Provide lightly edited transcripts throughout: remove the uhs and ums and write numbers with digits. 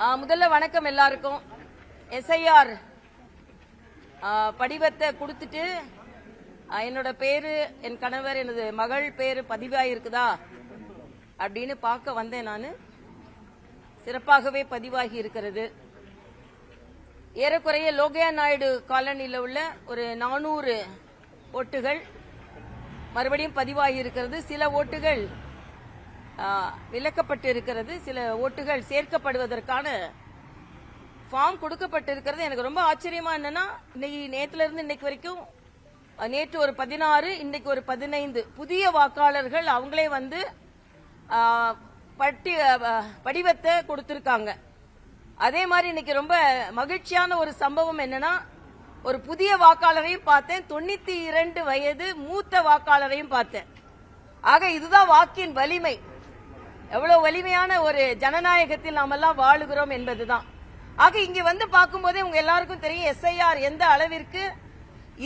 முதல்ல வணக்கம் எல்லாருக்கும். எஸ்ஐஆர் படிவத்தை கொடுத்துட்டு என்னோட பேரு, என் கணவர், எனது மகள் பேரு பதிவாயிருக்குதா அப்படின்னு பார்க்க வந்தேன். நான் சிறப்பாகவே பதிவாகி இருக்கிறது. ஏறக்குறைய லோகையா நாயுடு காலனியில் உள்ள ஒரு 400 ஓட்டுகள் மறுபடியும் பதிவாகி இருக்கிறது. சில ஓட்டுகள் விலக்கப்பட்டு இருக்கிறது, சில ஓட்டுகள் சேர்க்கப்படுவதற்கான ஃபார்ம் கொடுக்கப்பட்டிருக்கிறது. எனக்கு ரொம்ப ஆச்சரியமா என்னன்னா, நேற்றுல இருந்து இன்னைக்கு வரைக்கும், நேற்று ஒரு 16, இன்னைக்கு ஒரு 15 புதிய வாக்காளர்கள் அவங்களே வந்து படிவத்தை கொடுத்திருக்காங்க. அதே மாதிரி இன்னைக்கு ரொம்ப மகிழ்ச்சியான ஒரு சம்பவம் என்னன்னா, ஒரு புதிய வாக்காளரையும் பார்த்தேன், 92 வயது மூத்த வாக்காளரையும் பார்த்தேன். ஆக இதுதான் வாக்கின் வலிமை. எவ்வளவு வலிமையான ஒரு ஜனநாயகத்தில் நாமெல்லாம் வாழுகிறோம் என்பதுதான். ஆக இங்க வந்து பார்க்கும்போதே உங்க எல்லாருக்கும் தெரியும் எஸ்ஐஆர் எந்த அளவிற்கு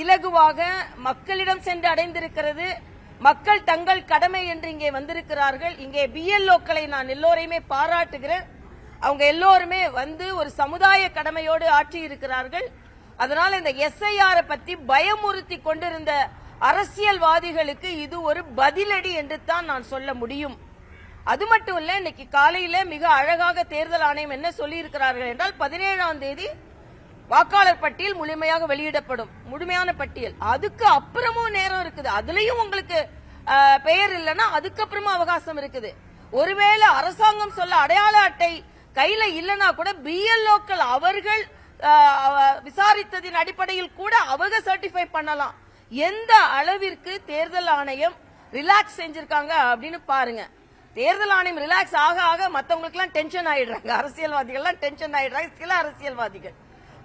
இலகுவாக மக்களிடம் சென்று அடைந்திருக்கிறது. மக்கள் தங்கள் கடமை என்று இங்கே வந்திருக்கிறார்கள். இங்கே பிஎல்ஓக்களை நான் எல்லோரையுமே பாராட்டுகிறேன். அவங்க எல்லோருமே வந்து ஒரு சமுதாய கடமையோடு ஆற்றி இருக்கிறார்கள். அதனால இந்த எஸ்ஐஆர் பத்தி பயமுறுத்தி கொண்டிருந்த அரசியல்வாதிகளுக்கு இது ஒரு பதிலடி என்று தான் நான் சொல்ல முடியும். அது மட்டும் இல்ல, இன்னைக்கு காலையில மிக அழகாக தேர்தல் ஆணையம் என்ன சொல்லி இருக்கிறார்கள் என்றால், 17ஆம் தேதி வாக்காளர் பட்டியல் முழுமையாக வெளியிடப்படும், முழுமையான பட்டியல். அதுக்கு அப்புறமும் நேரம் இருக்குது. அதுலயும் உங்களுக்கு பெயர் இல்லைன்னா அதுக்கப்புறமும் அவகாசம் இருக்குது. ஒருவேளை அரசாங்கம் சொல்ல அடையாள அட்டை கையில இல்லைன்னா கூட பிஎல்ஓக்கள் அவர்கள் விசாரித்ததின் அடிப்படையில் கூட அவங்க சர்டிஃபை பண்ணலாம். எந்த அளவிற்கு தேர்தல் ஆணையம் ரிலாக்ஸ் செஞ்சிருக்காங்க அப்படின்னு பாருங்க. தேர்தல் ஆணையம் ரிலாக்ஸ் ஆக ஆக மத்தவங்களுக்கு எல்லாம் டென்ஷன் ஆயிடுறாங்க, அரசியல்வாதிகள் எல்லாம் டென்ஷன் ஆயிடுறாங்க, சில அரசியல்வாதிகள்.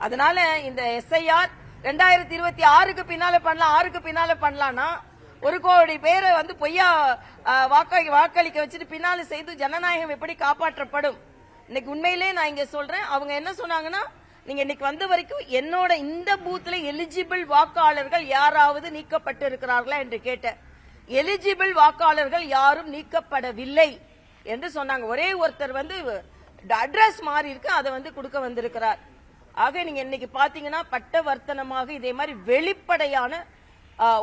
அதனால இந்த எஸ்ஐஆர் 2026க்கு பின்னால பண்ணலாம், 6க்கு பின்னால பண்ணலாம்னா 1 கோடி பேரை வந்து பொய்யா வாக்களிக்க வச்சுட்டு பின்னால செய்து ஜனநாயகம் எப்படி காப்பாற்றப்படும்? இன்னைக்கு உண்மையிலே நான் இங்க சொல்றேன். அவங்க என்ன சொன்னாங்கன்னா, நீங்க இன்னைக்கு வந்த வரைக்கும் என்னோட இந்த பூத்துல எலிஜிபிள் வாக்காளர்கள் யாராவது நீக்கப்பட்டு இருக்கிறார்களா என்று கேட்டேன். எலிஜிபிள் வாக்காளர்கள் யாரும் நீக்கப்படவில்லை என்று சொன்னாங்க. ஒரே ஒருத்தர் வந்து அட்ரஸ் மாறி இருக்கு, அதை வந்து கொடுக்க வந்திருக்கிறார். ஆக நீங்க இன்னைக்கு பாத்தீங்கன்னா பட்டவர்த்தனமாக இதே மாதிரி வெளிப்படையான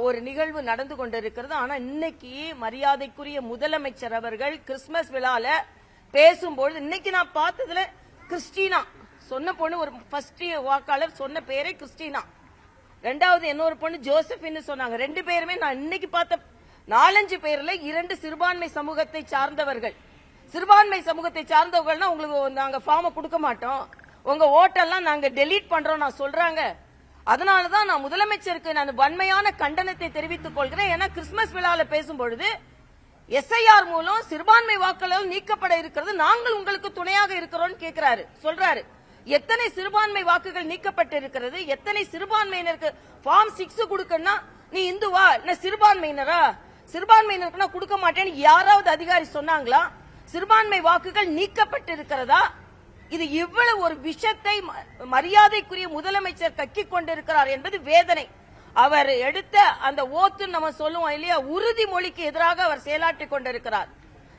ஒரு நிகழ்வு நடந்து கொண்டிருக்கிறது. ஆனா இன்னைக்கு மரியாதைக்குரிய முதலமைச்சர் அவர்கள் கிறிஸ்துமஸ் விழால பேசும்போது, இன்னைக்கு நான் பார்த்ததுல கிறிஸ்டினா சொன்ன பொண்ணு, ஒரு ஃபர்ஸ்ட் வாக்காளர் சொன்ன பேரே கிறிஸ்டினா, ரெண்டாவது இன்னொரு பொண்ணு ஜோசபின்னு சொன்னாங்க. 2 பேருமே நான் இன்னைக்கு பார்த்த 4-5 பேர்ல 2 சிறுபான்மை சமூகத்தை சார்ந்தவர்கள். சிறுபான்மை சமூகத்தை சார்ந்தவர்கள்னா உங்களுக்கு நாங்க ஃபார்மை கொடுக்க மாட்டோம், உங்க ஓட்டெல்லாம் நாங்க டெலீட் பண்றோம் நான் சொல்றாங்க. அதனாலதான் நான் முதலமைச்சருக்கு நான் வன்மையான கண்டனத்தை தெரிவித்துக் கொள்கிறேன். ஏன்னா கிறிஸ்துமஸ் விழால பேசும்பொழுது எஸ்ஐஆர் மூலம் சிறுபான்மை வாக்காளர்கள் நீக்கப்பட இருக்கிறது, நாங்கள் உங்களுக்கு துணையாக இருக்கிறோம் கேட்கிறாரு, சொல்றாரு. எத்தனை சிறுபான்மை வாக்குகள் நீக்கப்பட்டு இருக்கிறது, எத்தனை சிறுபான்மையினருக்கு ஃபார்ம் 6 கொடுக்கணும்னா நீ இந்துவா இல்ல சிறுபான்மையினரா, சிறுபான்மையினருக்கு கொடுக்க மாட்டேன்னு யாராவது அதிகாரி சொன்னாங்களா? சிறுபான்மை வாக்குகள் நீக்கப்பட்டு இருக்கிறதா? இது இவ்வளவு ஒரு விஷயத்தை மரியாதைக்குரிய முதலமைச்சர் கக்கிக் கொண்டிருக்கிறார் என்பது வேதனை. அவர் எடுத்த அந்த ஓத்து நம்ம சொல்லுவோம் இல்லையா, உறுதிமொழிக்கு எதிராக அவர் செயலாற்றி கொண்டிருக்கிறார்.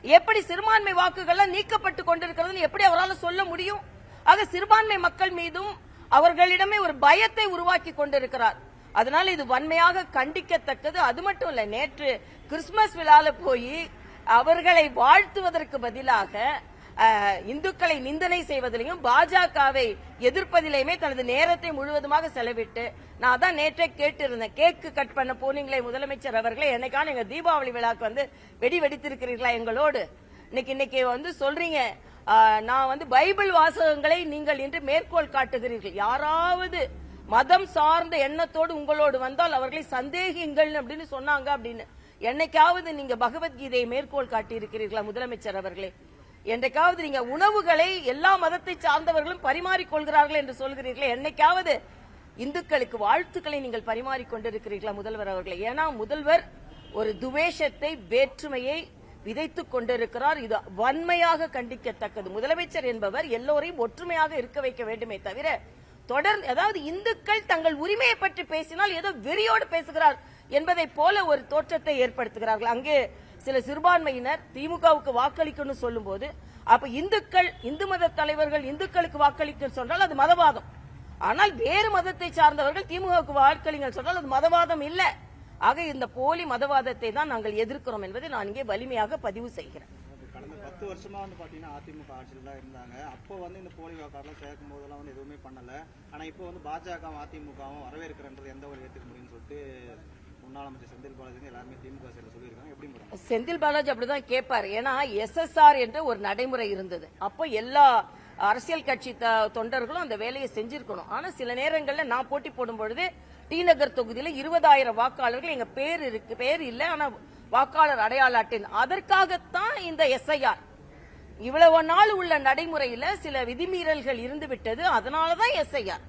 எப்படி சிறுபான்மை வாக்குகள் நீக்கப்பட்டு கொண்டிருக்கிறது எப்படி அவரால் சொல்ல முடியும்? ஆக சிறுபான்மை மக்கள் மீதும் அவர்களிடமே ஒரு பயத்தை உருவாக்கி கொண்டிருக்கிறார். அதனால இது வன்மையாக கண்டிக்கத்தக்கது. அது மட்டும் இல்ல, நேற்று கிறிஸ்துமஸ் விழால போய் அவர்களை வாழ்த்துவதற்கு பதிலாக இந்துக்களை நிந்தனை செய்வதிலையும் பாஜகவை எதிர்ப்பதிலையுமே தனது நேரத்தை முழுவதுமாக செலவிட்டு, நான் தான் நேற்றே கேட்டிருந்தேன், கேக்கு கட் பண்ண போனீங்களே முதலமைச்சர் அவர்களே, என்னைக்கான எங்க தீபாவளி விழாக்கு வந்து வெடி வெடித்திருக்கிறீர்களா எங்களோடு? இன்னைக்கு வந்து சொல்றீங்க நான் வந்து பைபிள் வாசகங்களை நீங்கள் இன்று மேற்கோள் காட்டுகிறீர்கள். யாராவது மதம் சார்ந்த எண்ணத்தோடு உங்களோடு வந்தால் அவர்களை சந்தேகிங்கள் அப்படின்னு சொன்னாங்க அப்படின்னு என்னைக்காவது நீங்க பகவத்கீதையை மேற்கோள் காட்டி இருக்கிறீர்களா முதலமைச்சர் அவர்களே? என்றைக்காவது நீங்க உணவுகளை எல்லா மதத்தை சார்ந்தவர்களும் பரிமாறிக்கொள்கிறார்கள் என்று சொல்கிறீர்களே, என்னைக்காவது இந்துக்களுக்கு வாழ்த்துக்களை நீங்கள் பரிமாறிக்கொண்டிருக்கிறீர்களா முதல்வர் அவர்களே? ஏன்னா முதல்வர் ஒரு துவேஷத்தை, வேற்றுமையை விதைத்துக் கொண்டிருக்கிறார். இது வன்மையாக கண்டிக்கத்தக்கது. முதலமைச்சர் என்பவர் எல்லோரையும் ஒற்றுமையாக இருக்க வைக்க வேண்டுமே தவிர தொடர்ந்து அதாவது இந்துக்கள் தங்கள் உரிமையை பற்றி பேசினால் ஏதோ வெறியோடு பேசுகிறார் என்பதை போல ஒரு தோற்றத்தை ஏற்படுத்துகிறார்கள். அங்கே சில சிறுபான்மையினர் திமுகவுக்கு வாக்களிக்கணும்னு சொல்லும்போது அப்ப இந்துக்கள், இந்து மத தலைவர்கள் இந்துக்களுக்கு வாக்களிக்க சொன்னால் அது மதவாதம். ஆனால் வேறு மதத்தை சார்ந்தவர்கள் திமுகவுக்கு வாக்களிங்கள் சொன்னால் அது மதவாதம் இல்ல. ஆக இந்த போலி மதவாதத்தை தான் நாங்கள் எதிர்க்கிறோம் என்பதை நான் இங்கே வலிமையாக பதிவு செய்கிறேன். கடந்த 10 வருஷமா பாத்தீங்கன்னா அதிமுக ஆட்சியில் தான் இருந்தாங்க. அப்போ இந்த போலி வாக்காளர்லாம் சேர்க்கும் போதெல்லாம் எதுவுமே பண்ணல. ஆனா இப்போ பாஜகவும் அதிமுகவும் வரவேற்கிறன்றது எந்த ஒரு ஏற்றுக்க முடியும்னு சொல்லிட்டு முன்னாள் அமைச்சர் செந்தில் பாலாஜி எல்லாருமே திமுக சொல்லியிருக்காங்க. எப்படி மேடம்? செந்தில் பாலாஜி அப்படிதான் கேட்பாரு. ஏன்னா SSR என்ற ஒரு நடைமுறை இருந்தது. அப்போ எல்லா அரசியல் கட்சி தொண்டர்களும் அந்த வேலையை செஞ்சிருக்கணும். ஆனா சில நேரங்கள்ல நான் போட்டி போடும் பொழுது டி நகர் தொகுதியில 20,000 வாக்காளர்கள் எங்க பேர் இல்ல, ஆனா வாக்காளர் அடையாள அட்டை. அதற்காகத்தான் இந்த SIR. இவ்வளவு நாள் உள்ள நடைமுறையில சில விதிமீறல்கள் இருந்து விட்டது. அதனாலதான் SIR.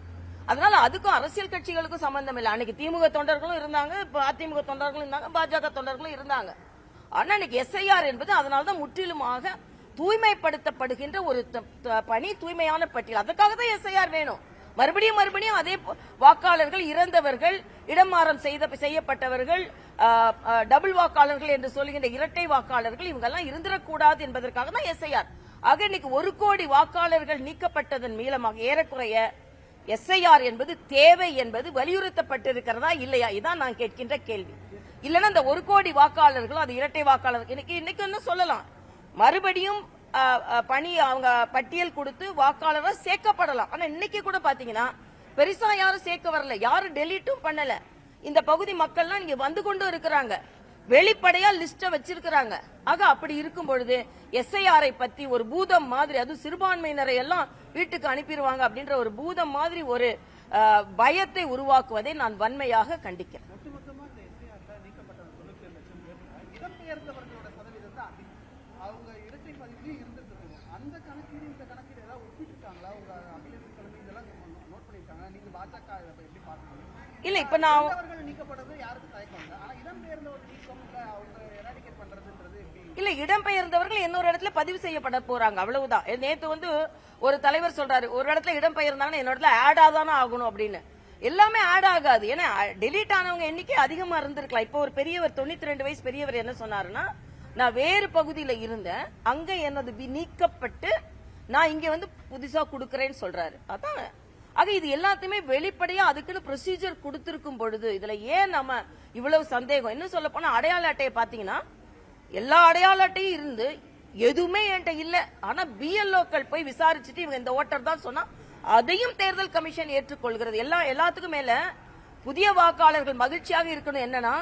அதனால அதுக்கும் அரசியல் கட்சிகளுக்கும் சம்பந்தம் இல்லை. அன்னைக்கு திமுக தொண்டர்களும் இருந்தாங்க, அதிமுக தொண்டர்களும் இருந்தாங்க, பாஜக தொண்டர்களும் இருந்தாங்க. ஆனா இன்னைக்கு SIR என்பது அதனால்தான் முற்றிலுமாக தூய்மைப்படுத்தப்படுகின்ற ஒரு பணி, தூய்மையான பட்டியல். அதுக்காக தான் SIR வேணும். மறுபடியும் அதே வாக்காளர்கள், இறந்தவர்கள், இடமாற்றம் செய்யப்பட்டவர்கள், டபுள் வாக்காளர்கள் என்று சொல்லுகின்ற இரட்டை வாக்காளர்கள் இவங்கெல்லாம் இருந்திடக்கூடாது என்பதற்காக தான் SIR. ஆக இன்னைக்கு 1 கோடி வாக்காளர்கள் நீக்கப்பட்டதன் மூலமாக ஏறக்குறைய SIR என்பது தேவை என்பது வலியுறுத்தப்பட்டிருக்கிறதா இல்லையா? இதான் நான் கேட்கின்ற கேள்வி. இல்லன்னா இந்த 1 கோடி வாக்காளர்களும் அது இரட்டை வாக்காளர்கள் இன்னைக்கு என்ன சொல்லலாம், மறுபடியும் பணி அவங்க பட்டியல் கொடுத்து வாக்காளராக சேர்க்கப்படலாம். ஆனா இன்னைக்கு கூட பாத்தீங்கன்னா பெருசா யாரும் சேர்க்க வரல, யாரும் டெலீட்டும் பண்ணல. இந்த பகுதி மக்கள்லாம் இங்க வந்து கொண்டு இருக்கிறாங்க, வெளிப்படையா லிஸ்ட வச்சிருக்கிறாங்க. ஆக அப்படி இருக்கும் பொழுது SIR பத்தி ஒரு பூதம் மாதிரி, அது சிறுபான்மையினரை எல்லாம் வீட்டுக்கு அனுப்பிடுவாங்க அப்படின்ற ஒரு பூதம் மாதிரி ஒரு பயத்தை உருவாக்குவதை நான் வன்மையாக கண்டிக்கிறேன். இல்ல இப்ப நான் இல்ல இடம்பெயர்ந்தவர்கள் இன்னொரு இடத்துல பதிவு செய்யப்பட போறாங்க, அவ்வளவுதான். நேத்து ஒரு தலைவர் சொல்றாரு, ஒரு இடத்துல இடம்பெயர்ந்தாங்கன்னா இன்னொரு இடத்துல ஆட் ஆதானே ஆகணும் அப்படின்னு. எல்லாமே ஆட் ஆகாது. ஏன்னா டெலீட் ஆனவங்க எண்ணிக்கை அதிகமா இருந்திருக்கலாம். இப்போ ஒரு பெரியவர் 92 வயசு பெரியவர் என்ன சொன்னாருன்னா, நான் வேறு பகுதியில இருந்தேன், அங்க என்னது நீக்கப்பட்டு நான் இங்க புதுசா குடுக்கறேன்னு சொல்றாரு. அதான். ஆக இது எல்லாத்தையுமே வெளிப்படையா அதுக்குன்னு ப்ரொசீஜர் கொடுத்திருக்கும் பொழுது இதுல ஏன் நம்ம இவ்வளவு சந்தேகம்? இன்னும் சொல்ல போனா அடையாள அட்டையை பாத்தீங்கன்னா எல்லா அடையாள அட்டையும் இருந்து எதுவுமே என்கிட்ட இல்ல, ஆனா BLOக்கள் போய் விசாரிச்சுட்டு இவங்க இந்த ஓட்டர் தான் சொன்னா அதையும் தேர்தல் கமிஷன் ஏற்றுக்கொள்கிறது. எல்லாத்துக்கும் மேல புதிய வாக்காளர்கள் மகிழ்ச்சியாக இருக்கணும். என்னன்னா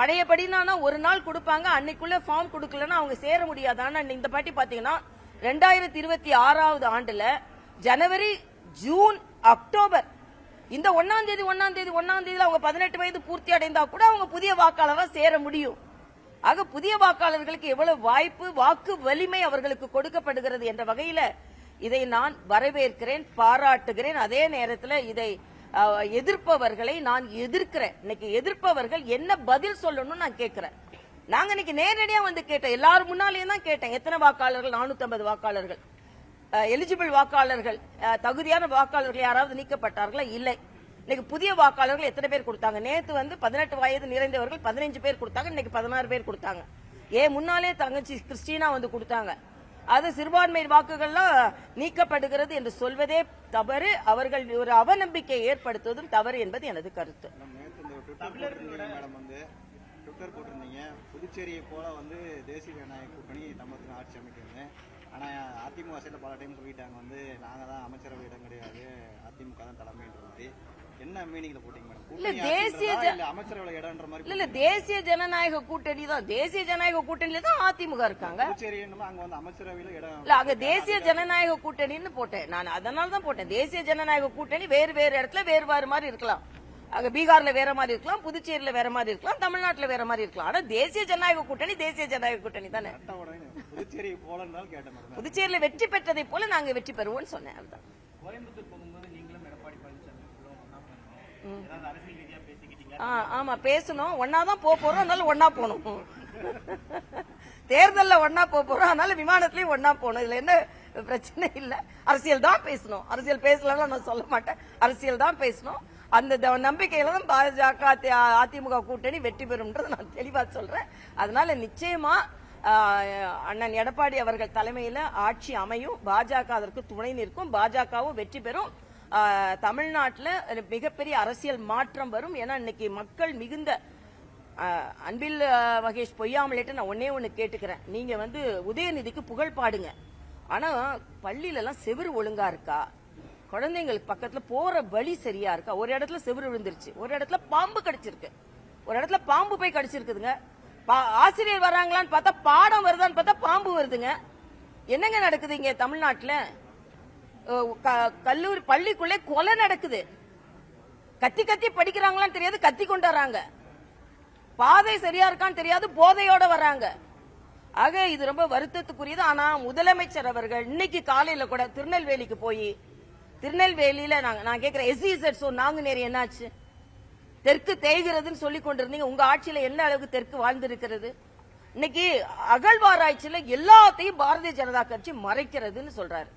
பழையபடினா ஒரு நாள் கொடுப்பாங்க, அன்னைக்குள்ள ஃபார்ம் கொடுக்கலன்னா அவங்க சேர முடியாது. ஆனா இந்த பாட்டி பாத்தீங்கன்னா 2026 ஆண்டுல ஜனவரி, ஜூன், அக்டோபர் இந்த 1ஆம் தேதி அவங்க 18 வயது பூர்த்தி அடைந்தா கூட அவங்க புதிய வாக்காளராக சேர முடியும். ஆக புதிய வாக்காளர்களுக்கு எவ்வளவு வாய்ப்பு, வாக்கு வலிமை அவர்களுக்கு கொடுக்கப்படுகிறது என்ற வகையில இதை நான் வரவேற்கிறேன், பாராட்டுகிறேன். அதே நேரத்தில் இதை எதிர்ப்பவர்களை நான் எதிர்க்கிறேன். இன்னைக்கு எதிர்ப்பவர்கள் என்ன பதில் சொல்லணும்னு நான் கேட்கிறேன். நாங்க இன்னைக்கு நேரடியா கேட்டேன், எல்லாரும் முன்னாலேயும் தான் கேட்டேன், எத்தனை வாக்காளர்கள்? 450 வாக்காளர்கள் எலிஜிபிள் வாக்காளர்கள், தகுதியான வாக்காளர்கள் யாராவது நீக்கப்பட்டார்களா? இல்லை. இன்னைக்கு புதிய வாக்காளர்கள் எத்தனை பேர் கொடுத்தாங்க? நேத்து 18 வயது நிறைந்தவர்கள் 15 பேர் கொடுத்தாங்க, இன்னைக்கு 16 பேர் கொடுத்தாங்க. முன்னாலே தங்கச்சி கிறிஸ்டினா கொடுத்தாங்க. அது சிறுபான்மை வாக்குகள்லாம் நீக்கப்படுகிறது என்று சொல்வதே தவறு. அவர்கள் ஒரு அவநம்பிக்கை ஏற்படுத்துவதும் தவறு என்பது எனது கருத்து. புதுச்சேரியை போல தேசிய ஜனநாயக கூட்டணி தமிழகத்தில் ஆட்சி அமைக்கிறது. ஆனா அதிமுக சைடுல பல டைம் சொல்லிட்டாங்க நாங்க தான் அமைச்சரவை இடம் கிடையாது, அதிமுக தான் தலைமைன்ற மாதிரி. என்ன மீனிங்ல போட்டீங்க மேடம்? இல்ல தேசிய அமைச்சரவை இடம்ன்ற மாதிரி இல்ல, தேசிய ஜனநாயக கூட்டணி தான். தேசிய ஜனநாயக கூட்டணியில தான் அதிமுக இருக்காங்க. புதுச்சேரி அங்க அமைச்சரவையில இடம் இல்ல, அங்க தேசிய ஜனநாயக கூட்டணின்னு போட்டேன் நான். அதனால தான் போட்டேன். தேசிய ஜனநாயக கூட்டணி வேறு இடத்துல வேறு மாதிரி இருக்கலாம். அங்க பீகார்ல வேற மாதிரி இருக்கலாம், புதுச்சேரியில வேற மாதிரி இருக்கலாம், தமிழ்நாட்டுல வேற மாதிரி இருக்கலாம். ஆனா தேசிய ஜனநாயக கூட்டணி தானே. புதுச்சேரியில வெற்றி பெற்றதை போல நாங்க வெற்றி பெறுவோம்னு சொன்னேன். அதுதான். ஆமா பேசணும், ஒன்னாதான் போறோம், அதனால ஒன்னா போகணும். தேர்தல்ல ஒன்னா போறோம், அதனால விமானத்திலயும் ஒன்னா போகணும். இதுல என்ன பிரச்சனை இல்ல. அரசியல் தான் பேசணும். அரசியல் பேசலாம் நான் சொல்ல மாட்டேன், அரசியல் தான் பேசணும். அந்த நம்பிக்கையில தான் பாஜக அதிமுக கூட்டணி வெற்றி பெறும்ன்றது நான் தெளிவா சொல்றேன். அதனால நிச்சயமா அண்ணன் எடப்பாடி அவர்கள் தலைமையில ஆட்சி அமையும், பாஜக அதற்கு துணை நிற்கும், பாஜகவும் வெற்றி பெறும். தமிழ்நாட்டில் மிகப்பெரிய அரசியல் மாற்றம் வரும். ஏன்னா இன்னைக்கு மக்கள் மிகுந்த அன்பில் மகேஷ் பொய்யாமலேட்டு நான் ஒண்ணு கேட்டுக்கிறேன். நீங்க உதயநிதிக்கு புகழ் பாடுங்க, ஆனா பள்ளியில எல்லாம் செவுரு ஒழுங்கா இருக்கா? குழந்தைங்களுக்கு பக்கத்துல போற வழி சரியா இருக்கா? ஒரு இடத்துல செவுரு விழுந்துருச்சு, ஒரு இடத்துல பாம்பு கடிச்சிருக்கு, ஒரு இடத்துல பாம்பு போய் கடிச்சிருக்குதுங்க. ஆசிரியர் வராங்களான்னு பார்த்தா பாடம் வருதான்னு பார்த்தா பாம்பு வருதுங்க. என்னங்க நடக்குது இங்க தமிழ்நாட்டுல? கல்லூரி பள்ளிக்குள்ளே கொலை நடக்குது. கத்தி கத்தி படிக்கிறாங்களான்னு தெரியாது, கத்தி கொண்டாடுறாங்க. பாதை சரியா இருக்கான்னு தெரியாது, போதையோட வர்றாங்க. ஆக இது ரொம்ப வருத்தத்துக்குரியது. ஆனா முதலமைச்சர் அவர்கள் இன்னைக்கு காலையில கூட திருநெல்வேலிக்கு போய், திருநெல்வேலியில நான் கேட்கிறேன், SEZ நாங்குநேரி என்னாச்சு? தெற்கு தேய்கிறதுன்னு சொல்லி கொண்டிருந்தீங்க, உங்க ஆட்சியில என்ன அளவுக்கு தெற்கு வாழ்ந்திருக்கிறது? இன்னைக்கு அகழ்வாராய்ச்சியில எல்லாத்தையும் பாரதிய ஜனதா கட்சி மறைக்கிறதுன்னு சொல்றாரு.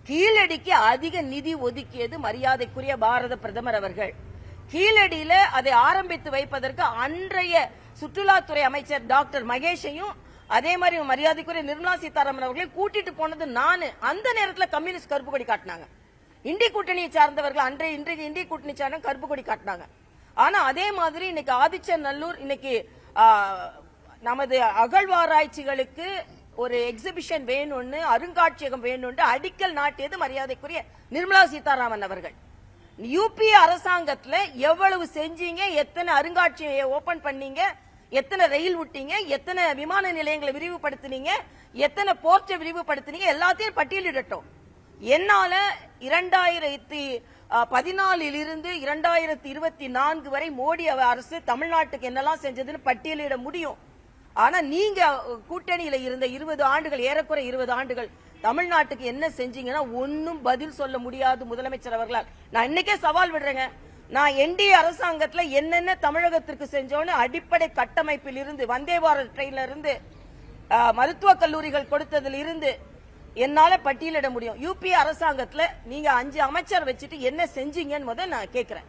கீழடிக்கு அதிக நிதி ஒதுக்கியது மரியாதைக்குரிய பாரத பிரதமர் அவர்கள். கீழடியில அதை ஆரம்பித்து வைப்பதற்கு அன்றைய சுற்றுலாத்துறை அமைச்சர் டாக்டர் மகேஷையும் அதே மாதிரி மரியாதைக்குரிய நிர்மலா சீதாராமன் அவர்களையும் கூட்டிட்டு போனது நானு. அந்த நேரத்தில் கம்யூனிஸ்ட் கருப்பு கொடி காட்டினாங்க. இந்திய கூட்டணியை சார்ந்தவர்கள் இன்றைக்கு இந்திய கூட்டணி சார்ந்த கருப்பு கொடி காட்டினாங்க. ஆனா அதே மாதிரி இன்னைக்கு ஆதிச்சநல்லூர், இன்னைக்கு நமது அகழ்வாராய்ச்சிகளுக்கு ஒரு எக்ஸிபிஷன் வேணும்னு, அருங்காட்சியகம் வேணும்னு அடிக்கல் நாட்டியது மரியாதைக்குரிய நிர்மலா சீதாராமன் அவர்கள். யூபிஏ அரசாங்கத்துல எவ்வளவு செஞ்சீங்க? எத்தனை அருங்காட்சியகம் ஓபன் பண்ணீங்க? எத்தனை ரயில் விட்டீங்க? எத்தனை விமான நிலையங்களை விரிவுபடுத்தினீங்க? எத்தனை போர்ட்டை விரிவுபடுத்தினீங்க? எல்லாத்தையும் பட்டியலிடட்டும். என்னால 2014 இருந்து 2024 வரை மோடி அரசு தமிழ்நாட்டுக்கு என்னெல்லாம் செஞ்சதுன்னு பட்டியலிட முடியும். ஆனா நீங்க கூட்டணியில இருந்த 20 ஆண்டுகள், ஏறக்குறை 20 ஆண்டுகள் தமிழ்நாட்டுக்கு என்ன செஞ்சீங்கன்னா ஒன்னும் பதில் சொல்ல முடியாது முதலமைச்சர் அவர்களால். நான் இன்னைக்கே சவால் விடுறேங்க. நான் NDA அரசாங்கத்துல என்னென்ன தமிழகத்திற்கு செஞ்சோன்னு அடிப்படை கட்டமைப்பில் இருந்து, வந்தே பாரத் ட்ரெயின்ல இருந்து, மருத்துவக் கல்லூரிகள் கொடுத்ததில் இருந்து என்னால பட்டியலிட முடியும். யூபிஏ அரசாங்கத்துல நீங்க 5 அமைச்சர் வச்சுட்டு என்ன செஞ்சீங்கன்னு முதல்ல நான் கேட்கிறேன்.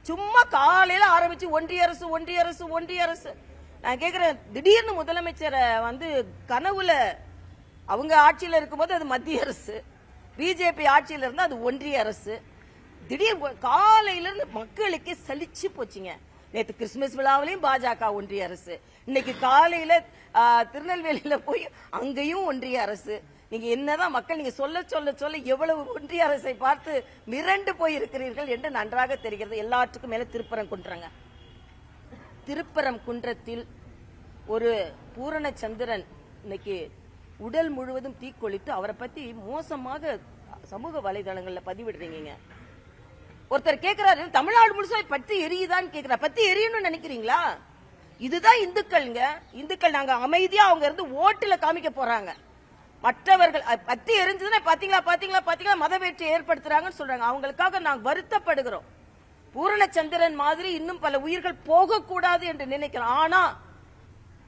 சும்மா காலையில ஆரம்பிச்சு ஒன்றிய அரசு ஒன்றிய அரசு ஒன்றிய அரசு. நான் கேட்கிறேன், திடீர்னு முதலமைச்சரை கனவுல அவங்க ஆட்சியில இருக்கும்போது அது மத்திய அரசு, பிஜேபி ஆட்சியில இருந்து அது ஒன்றிய அரசு. திடீர் காலையில இருந்து மக்களுக்கு சலிச்சு போச்சுங்க. நேற்று கிறிஸ்துமஸ் விழாவிலையும் பாஜக ஒன்றிய அரசு, இன்னைக்கு காலையில திருநெல்வேலியில போய் அங்கேயும் ஒன்றிய அரசு. நீங்க என்னதான் மக்கள், நீங்க சொல்ல சொல்ல சொல்ல எவ்வளவு ஒன்றிய அரசை பார்த்து மிரண்டு போய் இருக்கிறீர்கள் என்று நன்றாக தெரிகிறது. எல்லாத்துக்கும் மேல திருப்பரங்குன்றம். திருப்பரங்குன்றத்தில் ஒரு பூரணச்சந்திரன் இன்னைக்கு உடல் முழுவதும் தீக்கொளித்து அவரை பத்தி மோசமாக சமூக வலைதளங்கள்ல பதிவிடுறீங்க. ஒருத்தர் கேட்கிறாரு, தமிழ்நாடு முழுசா பத்தி எரியுதான்னு கேட்கிறார். பத்தி எரியணும்னு நினைக்கிறீங்களா? இதுதான் இந்துக்கள்ங்க. இந்துக்கள் நாங்க அமைதியா அவங்க இருந்து ஓட்டுல காமிக்க போறாங்க. மற்றவர்கள் பத்தி எரிஞ்சதுன்னா பாத்தீங்களா பாத்தீங்களா பாத்தீங்களா மதவேற்றை ஏற்படுத்துறாங்கன்னு சொல்றாங்க. அவங்களுக்காக நாங்க வருத்தப்படுகிறோம். பூரணச்சந்திரன் மாதிரி இன்னும் பல உயிர்கள் போகக்கூடாது என்று நினைக்கிறோம். ஆனா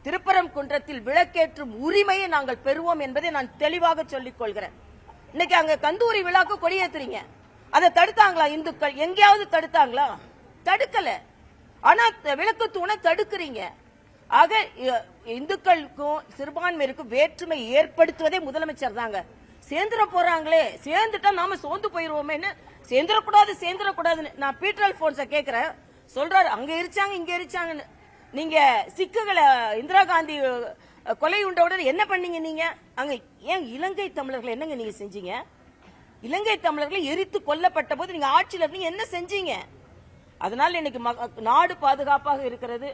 திருப்பரங்குன்றத்தில் விளக்கேற்றும் உரிமையை நாங்கள் பெறுவோம் என்பதை நான் தெளிவாக சொல்லிக் கொள்கிறேன். இன்னைக்கு அங்க கந்தூரி விழாக்கு கொடியேத்துறீங்க, அதை தடுத்தாங்களா இந்துக்கள்? எங்கேயாவது தடுத்தாங்களா? தடுக்கல. ஆனா விளக்கு தூணை தடுக்கிறீங்க. ஆக இந்துக்களுக்கும் சிறுபான்மையினருக்கும் வேற்றுமை ஏற்படுத்துவதே முதலமைச்சர் தாங்க. சேர்ந்துட போறாங்களே, சேர்ந்துட்டா நாம சோர்ந்து போயிருவோமேன்னு சேர்ந்துடக்கூடாதுன்னு நான் பீட்டர் அல்போன்ஸ கேட்கிறேன். சொல்றாரு அங்க எரிச்சாங்க இங்க எரிச்சாங்கன்னு. நீங்க சிக்குகளை இந்திரா காந்தி கொலை உண்டவுடன் என்ன பண்ணீங்க? நீங்க அங்க ஏன் இலங்கை தமிழர்கள் என்னங்க நீங்க செஞ்சீங்க? இலங்கை தமிழர்கள் எரித்து கொல்லப்பட்ட போது நீங்க ஆட்சியில் இருந்தீங்க, என்ன செஞ்சீங்க? அதனால இன்னைக்கு நாடு பாதுகாப்பாக இருக்கிறது,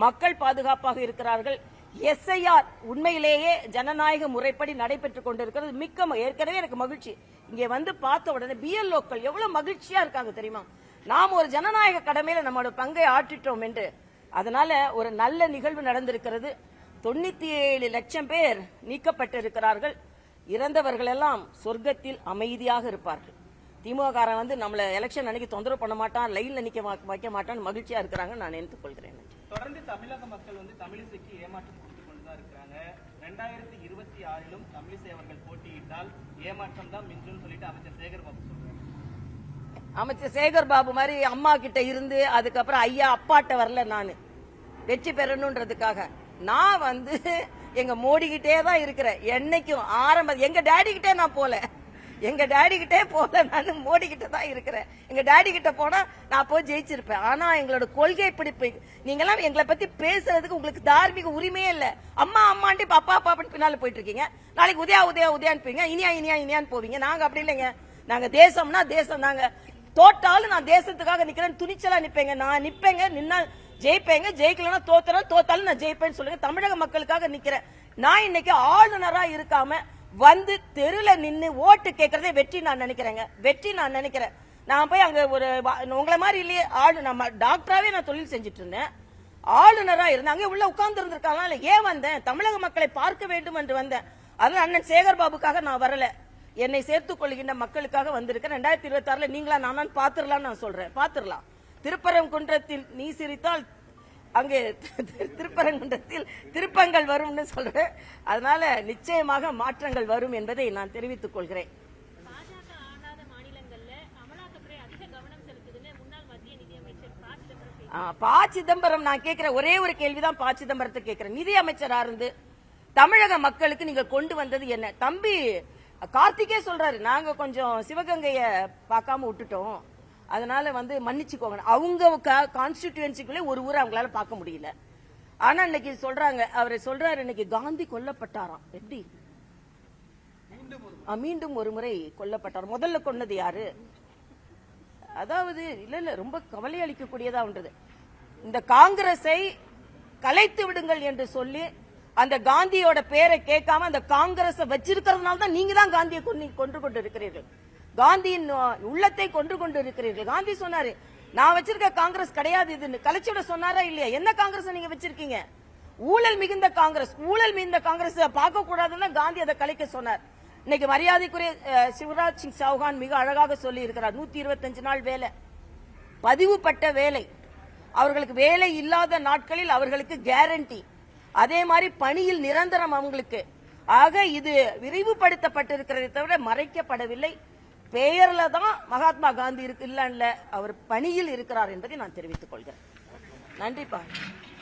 மக்கள் பாதுகாப்பாக இருக்கிறார்கள். SIR உண்மையிலேயே ஜனநாயக முறைப்படி நடைபெற்றுக் கொண்டிருக்கிறது. ஏற்கனவே எனக்கு மகிழ்ச்சி. இங்கே பார்த்த உடனே BLOக்கள் எவ்வளவு மகிழ்ச்சியா இருக்காங்க தெரியுமா? நாம் ஒரு ஜனநாயக கடமையில நம்மளோட பங்கை ஆற்றிட்டோம் என்று. அதனால ஒரு நல்ல நிகழ்வு நடந்திருக்கிறது. 97 லட்சம் பேர் நீக்கப்பட்டிருக்கிறார்கள். இறந்தவர்கள் எல்லாம் சொர்க்கத்தில் அமைதியாக இருப்பார்கள். திமுக நம்மள எலெக்ஷன் அன்னைக்கு தொந்தரவு பண்ண மாட்டான், லைன்ல வைக்க மாட்டான், மகிழ்ச்சியா இருக்கிறாங்க. நான் நினைத்துக் கொள்கிறேன். தொடர்ந்து தமிழக மக்கள் தமிழிசைக்கு ஏமாற்றம் கொடுத்து கொண்டுதான் இருக்கிறாங்க. 2026 தமிழிசை அவர்கள் போட்டியிட்டால் ஏமாற்றம் தான் மிஞ்சும் சொல்லிட்டு அமைச்சர் சேகர் பாபு சொல்றாரு. அமைச்சர் சேகர் பாபு மாதிரி அம்மா கிட்ட இருந்து அதுக்கப்புறம் ஐயா அப்பாட்ட வரல. நான் வெற்றி பெறணும்ன்றதுக்காக நான் எங்க மோடி கிட்டே தான் இருக்கிறேன். என்னைக்கும் எங்க டாடி கிட்டே நான் போல, எங்க டாடி கிட்டே போல, நான் மோடி கிட்ட தான் இருக்கிறேன். எங்க டாடி கிட்ட போனா நான் போய் ஜெயிச்சிருப்பேன். ஆனா எங்களோட கொள்கை பிடிப்பு, நீங்க எல்லாம் எங்களை பத்தி பேசுறதுக்கு உங்களுக்கு தார்மீக உரிமையே இல்ல. அம்மா அம்மாண்டி அப்பா அப்பான்னு பின்னால போயிட்டு இருக்கீங்க. நாளைக்கு உதயா உதயா உதயான்னு போவீங்க, இனியா இனியா இனியான்னு போவீங்க. நாங்க அப்படி இல்லைங்க. நாங்க தேசம்னா தேசம். நாங்க தோட்டாலும் நான் தேசத்துக்காக நிக்கிறேன், துணிச்சலா நிப்பேங்க. நான் நிப்பேங்க, நின்னா ஜெயிப்பேங்க, ஜெயிக்கலன்னா தோத்தாலும் நான் ஜெயிப்பேன்னு சொல்லுங்க. தமிழக மக்களுக்காக நிக்கிறேன். நான் இன்னைக்கு ஆளுநரா இருக்காம வந்து தெருல நின்னு ஓட்டு கேட்கறதே வெற்றி நான் நினைக்கிறேங்க. வெற்றி நான் நினைக்கிறேன். நான் போய் அங்க ஒரு உங்களை மாதிரி இல்லையே, நம்ம டாக்டராவே நான் தொழில் செஞ்சுட்டு இருந்தேன், ஆளுநரா இருந்தேன். அங்கே உள்ள உட்கார்ந்து இருந்திருக்காங்க. ஏன் வந்தேன்? தமிழக மக்களை பார்க்க வேண்டும் என்று வந்தேன். அதனால அண்ணன் சேகர் பாபுக்காக நான் வரல, என்னை சேர்த்துக் கொள்கின்ற மக்களுக்காக வந்திருக்கேன். 2026 நீங்களா நானும் பாத்துரலாம் நான் சொல்றேன். பாத்துரலாம். திருப்பரங்குன்றத்தில் நீ சிரித்தால் அங்கே திருப்பரங்குன்றத்தில் திருப்பங்கள் வரும்னு சொல்றேன். அதனால நிச்சயமாக மாற்றங்கள் வரும் என்பதை நான் தெரிவித்துக் கொள்கிறேன். பாஜக ஆளாத மாநிலங்கள்ல அமலாக்கத்துறை அதிக கவனம் செலுத்துதுன்னு முன்னாள் மத்திய நிதியமைச்சர் ப. சிதம்பரம் ப. சிதம்பரம் நான் கேட்கிற ஒரே ஒரு கேள்விதான் ப. சிதம்பரத்தை கேட்கிறேன். நிதி அமைச்சரா இருந்து தமிழக மக்களுக்கு நீங்க கொண்டு வந்தது என்ன? தம்பி கார்த்திகே சொல்றாரு, நாங்க கொஞ்சம் சிவகங்கைய பார்க்காம விட்டுட்டோம், அதனால மன்னிச்சுக்கோங்க. அவங்க கான்ஸ்டிடியூன்சிக்குள்ளே ஒரு ஊரை அவங்களால பார்க்க முடியல. ஆனா இன்னைக்கு சொல்றாங்க, அவர் சொல்றாரு இன்னைக்கு காந்தி கொல்லப்பட்டாராம். எப்படி? மீண்டும் ஒரு முறை கொல்லப்பட்டார். முதல்ல கொன்னது யாரு? அதாவது இல்ல ரொம்ப கவலை அளிக்கக்கூடியதா ஒன்றது. இந்த காங்கிரஸை கலைத்து விடுங்கள் என்று சொல்லி அந்த காந்தியோட பேரை கேட்காம அந்த காங்கிரஸை வச்சிருக்கிறதுனால தான் நீங்க தான் காந்தியை கொன்று கொண்டு இருக்கிறீர்கள். காந்தியின் உள்ளத்தை கொன்று கொண்டு இருக்கிறீர்கள். காந்தி சொன்னாரு, நான் வச்சிருக்க காங்கிரஸ் கிடையாது இதுன்னு. கலைச்சு விட சொன்னாரா இல்லையா? என்ன காங்கிரஸ் நீங்க வச்சிருக்கீங்க? ஊழல் மிகுந்த காங்கிரஸ். ஊழல் மிகுந்த காங்கிரஸ் பார்க்க கூடாதுன்னு காந்தி அதை கலைக்க சொன்னார். இன்னைக்கு மரியாதைக்குரிய சிவராஜ் சிங் சௌஹான் மிக அழகாக சொல்லி இருக்கிறார். 125 நாள் வேலை, பதிவுபட்ட வேலை. அவர்களுக்கு வேலை இல்லாத நாட்களில் அவர்களுக்கு கேரண்டி. அதே மாதிரி பணியில் நிரந்தரம் அவங்களுக்கு. ஆக இது விரிவுபடுத்தப்பட்டிருக்கிறதை தவிர மறைக்கப்படவில்லை. பெயர்ல தான் மகாத்மா காந்தி இருக்கு, இல்ல அவர் பணியில் இருக்கிறார் என்பதை நான் தெரிவித்துக் கொள்கிறேன். நன்றிப்பா.